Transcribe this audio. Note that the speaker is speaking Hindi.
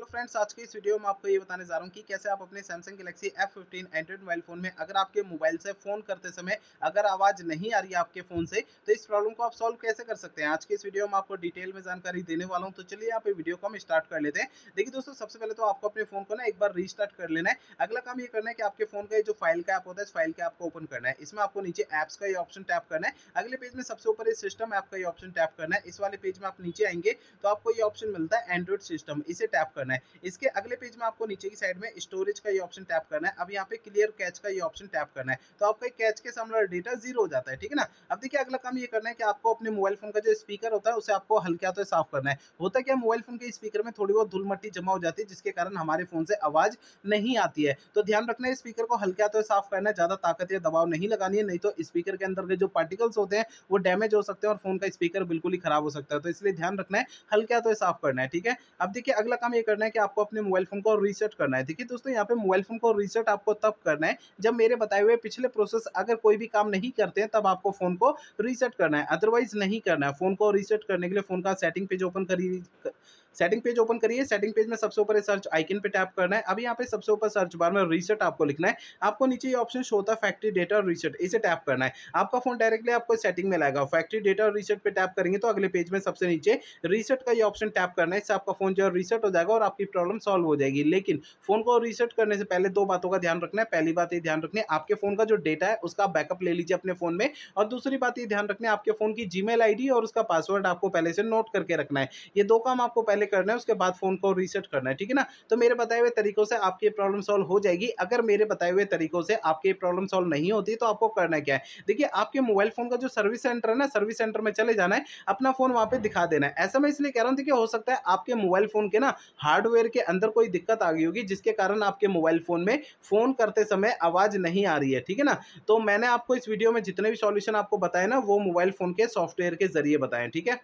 फ्रेंड्स, आज की इस वीडियो में आपको ये बताने जा रहा हूँ कि कैसे आप अपने Samsung Galaxy F15 Android mobile phone में अगर आपके मोबाइल से फोन करते समय अगर आवाज नहीं आ रही है आपके फोन से, तो इस प्रॉब्लम को आप सॉल्व कैसे कर सकते हैं। आज की इस वीडियो में आपको डिटेल में जानकारी देने वाला हूँ, तो चलिए यहाँ पे वीडियो को हम स्टार्ट कर लेते हैं। देखिए दोस्तों, सबसे पहले तो आपको अपने फोन को ना एक बार रीस्टार्ट कर लेना है। अगला काम ये करना है कि आपके फोन का ये जो फाइल का ऐप होता है, इस फाइल का ऐप को ओपन करना है। इसमें आपको नीचे ऐप्स का ये ऑप्शन टैप करना है। अगले पेज में सबसे ऊपर सिस्टम ऐप का ये ऑप्शन टैप करना है। इस वाले पेज में आप नीचे आएंगे तो आपको ये ऑप्शन मिलता है एंड्रॉइड सिस्टम, इसे टैप करना है। इसके अगले पेज में आपको नीचे की साइड में स्टोरेज का ये ऑप्शन टैप करना है। अब यहाँ पे क्लियर कैच का ये ऑप्शन टैप करना है, तो आपका कैच के सामने डेटा जीरो हो जाता है, ठीक है ना। अब देखिए, अगला काम ये करना है कि आपको अपने मोबाइल फोन का जो स्पीकर होता है उसे आपको हल्के हाथों से साफ करना है। होता क्या, मोबाइल फोन के स्पीकर में थोड़ी बहुत धूल मट्टी जमा हो जाती है, जिसके कारण हमारे फोन से आवाज नहीं आती है। तो ध्यान रखना है, स्पीकर को हल्के हाथों से साफ करना है, ज्यादा ताकत या दबाव नहीं लगानी है, नहीं तो स्पीकर के अंदर के जो पार्टिकल्स होते हैं वो डैमेज हो सकते हैं और फोन का स्पीकर बिल्कुल ही खराब हो सकता है। तो इसलिए ध्यान रखना है, हल्के हाथों से साफ करना है, ठीक है। अब देखिए, अगला काम ये करना है कि आपको अपने मोबाइल फोन को रीसेट करना है। देखिए दोस्तों, यहाँ पे मोबाइल फोन को रीसेट आपको तब करना है जब मेरे बताए हुए पिछले प्रोसेस अगर कोई भी काम नहीं करते हैं, तब आपको फोन को रीसेट करना है, अदरवाइज नहीं करना है। फोन को रीसेट करने के लिए फोन का सेटिंग पेज ओपन करिए। सेटिंग पेज ओपन करिए। सेटिंग पेज में सबसे ऊपर सर्च आइकन पे टैप करना है। अभी यहाँ पे सबसे ऊपर सर्च बार में रीसेट आपको लिखना है। आपको नीचे ये ऑप्शन शो होता है फैक्ट्री डेटा रीसेट, इसे टैप करना है। आपका फोन डायरेक्टली आपको सेटिंग में लाएगा। फैक्ट्री डेटा रीसेट पे टैप करेंगे तो अगले पेज में सबसे नीचे रीसेट का ये ऑप्शन टैप करना है। इससे आपका फोन जो है रीसेट हो जाएगा और आपकी प्रॉब्लम सॉल्व हो जाएगी। लेकिन फोन को रीसेट करने से पहले दो बातों का ध्यान रखना है। पहली बात ये ध्यान रखनी है, आपके फोन का जो डेटा है उसका बैकअप ले लीजिए अपने फोन में। और दूसरी बात ये ध्यान रखना है, आपके फोन की जीमेल आईडी और उसका पासवर्ड आपको पहले से नोट करके रखना है। ये दो काम आपको पहले करना है, उसके बाद फोन को रीसेट करना है, ठीक है ना। तो मेरे बताए हुए तरीकों से आपकी प्रॉब्लम सॉल्व हो जाएगी। अगर मेरे बताए हुए तरीकों से आपकी प्रॉब्लम सॉल्व नहीं होती तो आपको करना क्या है, देखिए, आपके मोबाइल फोन का जो सर्विस सेंटर है ना, सर्विस सेंटर में चले जाना है, अपना फोन वहां पे दिखा देना है। ऐसा मैं इसलिए कह रहा हूं, देखिए, हो सकता है आपके मोबाइल फोन के ना हार्डवेयर के अंदर कोई दिक्कत आ गई होगी, जिसके कारण आपके मोबाइल फोन में फोन करते समय आवाज नहीं आ रही है, ठीक है ना। तो मैंने आपको इस वीडियो में जितने भी सॉल्यूशन आपको बताए ना, वो मोबाइल फोन के सॉफ्टवेयर के जरिए बताए, ठीक है।